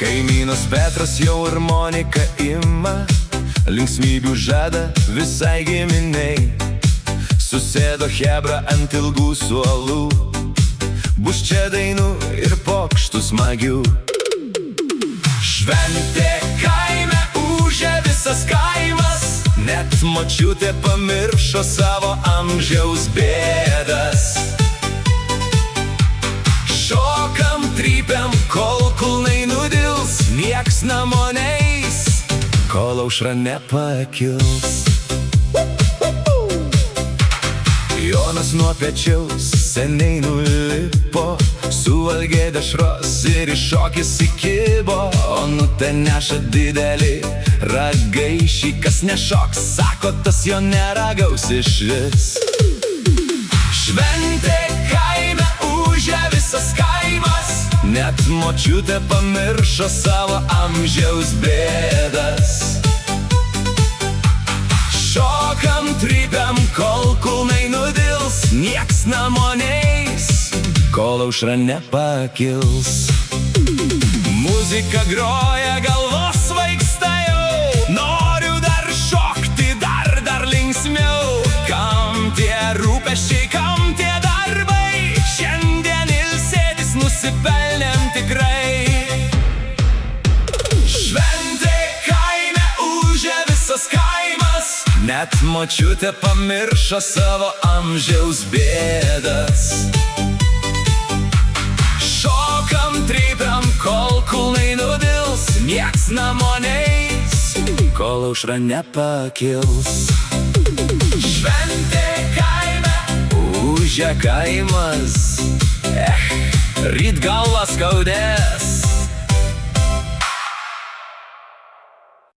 Kaimynas Petras jau ir Monika ima, linksmybių žada visai giminiai. Susėdo chebra ant ilgų suolų, bus čia dainų ir pokštų smagių. Šventė kaime ūžia visas kaimas, net močiutė pamiršo savo amžiaus bėdas. Šokam, trypiam, kol kulnai nudils, nieks namo neis, kol aušra nepakils. Jonas nuo pečiaus seniai nulipo, suvalgė dešros ir į šokį įkibo. Onutė neša didelį ragaišį, kas nešoks, sako, tas jo neragaus išvis. Šventė kaime ūžia visas kaimas, net močiutė pamiršo savo amžiaus bėdas. Šokam, trypiam, kol kulnai nudils, nieks namo neis, kol aušra nepakils. Muzika groja, galvos svaigsta jau, noriu dar šokti, dar linksmiau. Kam tie rūpesčiai, kam tie darbai, šiandien ilsėtis nusipelnėm tikrai. Šventė kaime ūžia visas kaimas, net močiutė pamiršo savo amžiaus bėdas. Šokam, trypiam, kol kulnai nudils, nieks namo neis, kol aušra nepakils. Šventė kaime ūžia kaimas, ryt galva skaudės,